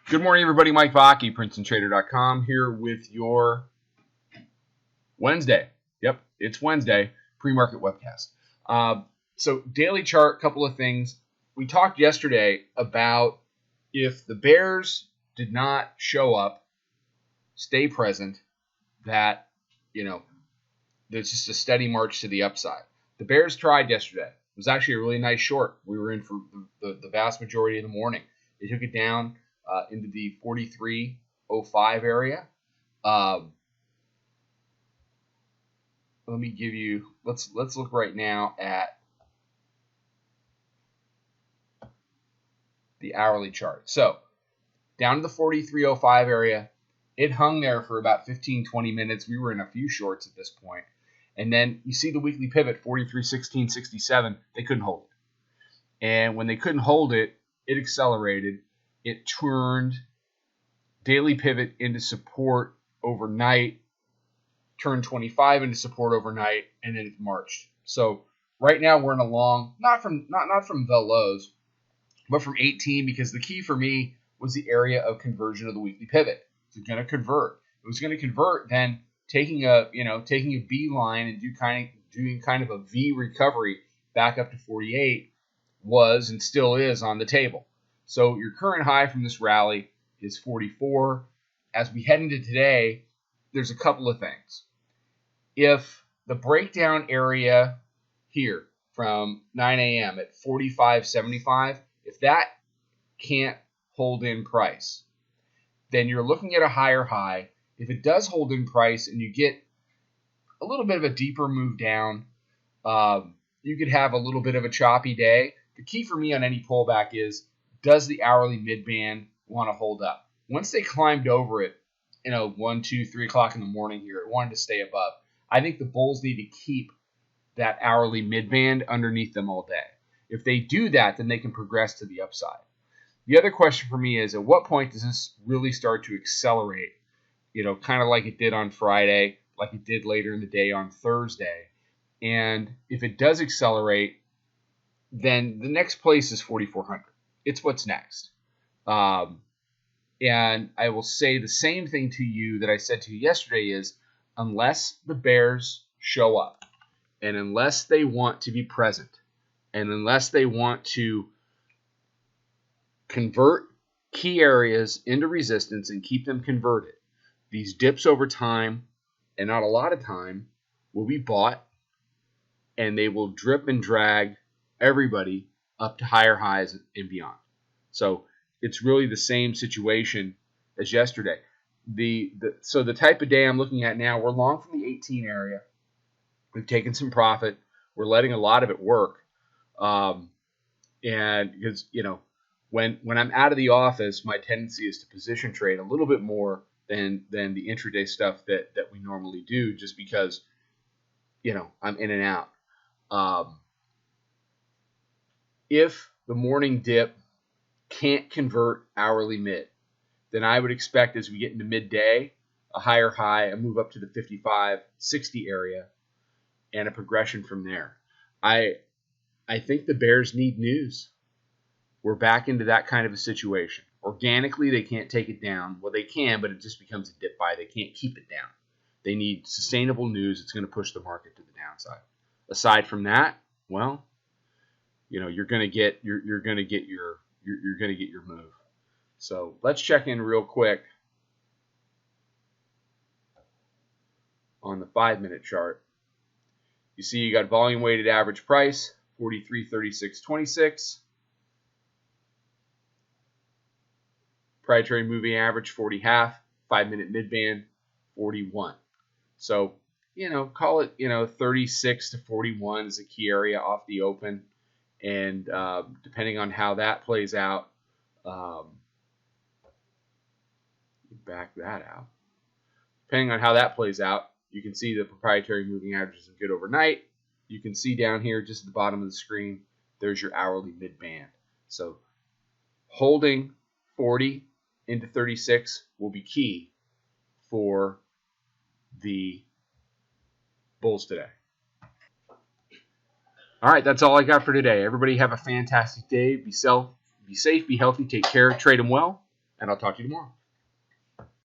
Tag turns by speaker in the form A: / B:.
A: Good morning, everybody. Mike Vacchi, Princetontrader.com, here with your Wednesday. Yep, it's Wednesday, pre-market webcast. So daily chart, couple of things. We talked yesterday about if the bears did not show up, stay present, that, there's just a steady march to the upside. The bears tried yesterday. It was actually a really nice short. We were in for the vast majority of the morning. They took it down into the 43.05 area. Let me give you. Let's look right now at the hourly chart. So down to the 43.05 area. It hung there for about 15-20 minutes. We were in a few shorts at this point. And then you see the weekly pivot, 43.1667. They couldn't hold it. And when they couldn't hold it, it accelerated. It turned daily pivot into support overnight, turned 25 into support overnight, and then it marched. So right now we're in a long, not from the lows, but from 18, because the key for me was the area of conversion of the weekly pivot. It's going to convert. It was going to convert, then taking a beeline and doing kind of a V recovery back up to 48 was and still is on the table. So your current high from this rally is 44. As we head into today, there's a couple of things. If the breakdown area here from 9 a.m. at 45.75, if that can't hold in price, then you're looking at a higher high. If it does hold in price and you get a little bit of a deeper move down, you could have a little bit of a choppy day. The key for me on any pullback is, does the hourly midband want to hold up? Once they climbed over it, 1, 2, 3 o'clock in the morning here, it wanted to stay above. I think the bulls need to keep that hourly midband underneath them all day. If they do that, then they can progress to the upside. The other question for me is, at what point does this really start to accelerate? Kind of like it did on Friday, like it did later in the day on Thursday. And if it does accelerate, then the next place is 4,400. It's what's next. And I will say the same thing to you that I said to you yesterday is, unless the bears show up, and unless they want to be present, and unless they want to convert key areas into resistance and keep them converted, these dips over time, and not a lot of time, will be bought, and they will drip and drag everybody up to higher highs and beyond. So it's really the same situation as yesterday. So the type of day I'm looking at now, we're long from the 18 area. We've taken some profit. We're letting a lot of it work. And because, when I'm out of the office, my tendency is to position trade a little bit more than the intraday stuff that we normally do, just because, I'm in and out. If the morning dip can't convert hourly mid, then I would expect as we get into midday, a higher high, a move up to the 55.60 area, and a progression from there. I think the bears need news. We're back into that kind of a situation. Organically, they can't take it down. Well, they can, but it just becomes a dip buy. They can't keep it down. They need sustainable news that's going to push the market to the downside. Aside from that, well, you're going to get your move. So let's check in real quick on the 5-minute chart. You see you got volume weighted average price 43.3626. Proprietary moving average 40.5. 5-minute midband 41. So call it 36 to 41 is a key area off the open. And depending on how that plays out, back that out. Depending on how that plays out, you can see the proprietary moving averages are good overnight. You can see down here, just at the bottom of the screen, there's your hourly mid-band. So holding 40 into 36 will be key for the bulls today. All right, that's all I got for today. Everybody have a fantastic day. Be safe, be healthy, take care, trade them well, and I'll talk to you tomorrow.